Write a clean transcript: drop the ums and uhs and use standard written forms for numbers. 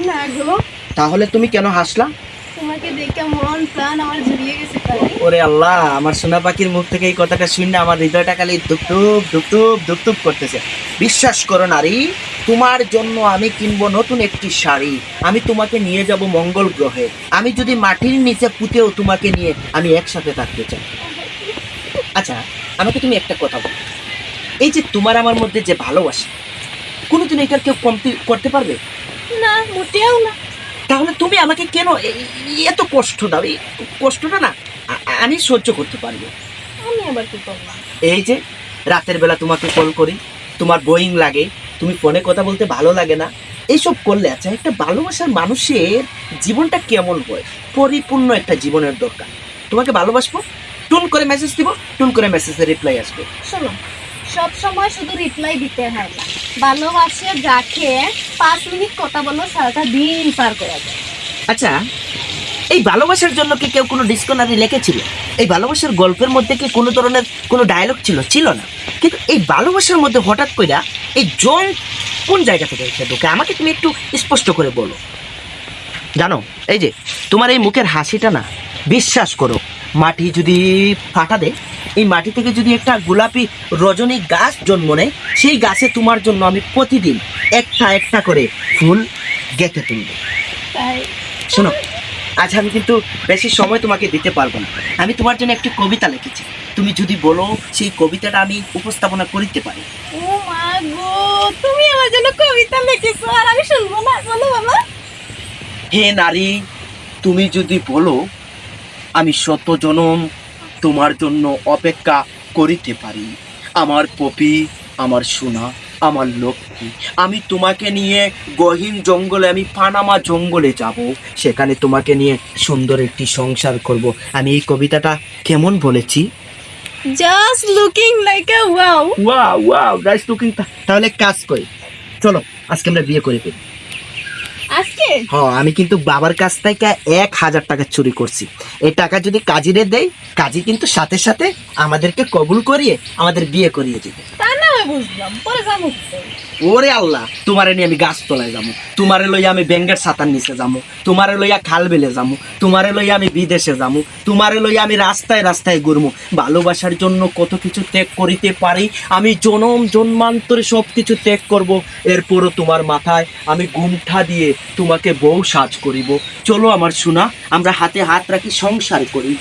না গো, তাহলে তুমি কেন হাসলা? তোমাকে দেখে মন প্রাণ আমার জুড়িয়ে গেছে তাই। ওরে আল্লাহ, আমার সোনা পাখির মুখ থেকে এই কথাটা শুনে আমার হৃদয়টা খালি ধুপধুপ ধুপধুপ ধুপধুপ করতেছে। বিশ্বাস করো নারী, তোমার জন্য আমি কিনবো নতুন একটি শাড়ি। আমি তোমাকে নিয়ে যাব মঙ্গল গ্রহে। আমি যদি মাটির নিচে পুঁতেও তোমাকে নিয়ে আমি একসাথে থাকতে চাই। আচ্ছা, আমাকে তুমি একটা কথা বলো, এই যে তোমার আমার মধ্যে যে ভালোবাসা, কোনোদিন এটার কেউ কমতি করতে পারবে? না, মোটেও না। তাহলে তুমি আমাকে কেন এত কষ্ট দাও? এই কষ্টটা না আমি সহ্য করতে পারবো। আমি আবার কি করলাম? এই যে রাতের বেলা তোমাকে কল করি, তোমার বোয়িং লাগে, তুমি ফোনে কথা বলতে ভালো লাগে না, এইসব করলে আচ্ছা একটা ভালোবাসার মানুষের জীবনটা কেমন হয়? পরিপূর্ণ একটা জীবনের দরকার। তোমাকে ভালোবাসবো, টুন করে মেসেজ দিব, টুন করে মেসেজের রিপ্লাই আসবে। শোনো, সব সময় শুধু রিপ্লাই দিতে হয় না। ভালোবাসে যাকে 5 মিনিট কথা বললো সারাটা দিন পার করা যায়। আচ্ছা, এই ভালোবাসার জন্য কি কেউ কোনো ডিকশনারি লিখেছিল? এই ভালোবাসার গল্পের মধ্যে কি কোনো ধরনের কোনো ডায়লগ ছিল? ছিল না। কিন্তু এই ভালোবাসার মধ্যে হঠাৎ করে এই জন কোন জায়গা থেকে এসে ঢোকে? আমাকে তুমি একটু স্পষ্ট করে বলো। জানো, এই যে তোমার এই মুখের হাসিটা না, বিশ্বাস করো, মাটি যদি ফাটা দেয়, এই মাটি থেকে যদি একটা গোলাপি রজনী গাছ জন্ম নেয়, সেই গাছে তোমার জন্য আমি প্রতিদিন একটা একটা করে ফুল গেঁথে তুলব। তাই শোনো, আজ আমি কিন্তু বেশি সময় তোমাকে দিতে পারবো না। আমি তোমার জন্য একটি কবিতা লিখেছি, তুমি যদি বলো সেই কবিতাটা আমি উপস্থাপনা করিতে পারি। ও মা গো, তুমি আমার জন্য কবিতা লিখেছো আর আমি শুনবো না? বলো বাবা। হে নারী, তুমি যদি বলো, আমি শত জনম তোমার জন্য অপেক্ষা করিতে পারি। আমার পপি, আমার সোনা, আমার লক্ষ্মী, আমি তোমাকে নিয়ে গহীন জঙ্গলে, আমি পানামা জঙ্গলে যাব, সেখানে তোমাকে নিয়ে সুন্দর একটি সংসার করব। আমি এই কবিতাটা কেমন বলেছি? জাস্ট লুকিং লাইক আ wow. Wow wow, nice looking. তাহলে কাজ করি, চলো আজকে আমরা বিয়ে করে ফেলি। আজকে হ্যাঁ, আমি কিন্তু বাবার কাছ থেকে 1,000 টাকা চুরি করছি। এই টাকা যদি কাজীরে দেই, কাজী কিন্তু সাথে সাথে আমাদেরকে কবুল করিয়ে আমাদের বিয়ে করিয়ে দিবে। তা না হয় বুঝলাম, পরে যাবো কোথায়? ওরে আল্লাহ, তোমারে নিয়ে আমি গাছতলায় যাবো, তোমারে লইয়া আমি ব্যাঙ্গের ছাতার নিচে যাবো, তোমারে লইয়া খাল বিলে যাবো, তোমারে লইয়া আমি বিদেশে যাবো, তোমারে লইয়া আমি রাস্তায় রাস্তায় ঘুরবো। ভালোবাসার জন্য কত কিছু ত্যাগ করিতে পারি আমি, জনম জন্মান্তরে সব কিছু ত্যাগ করব। এরপরও তোমার মাথায় আমি ঘুমঠা দিয়ে তোমাকে বউ সাজ করিব। চলো আমার সোনা, আমরা হাতে হাত রাখি, সংসার করি।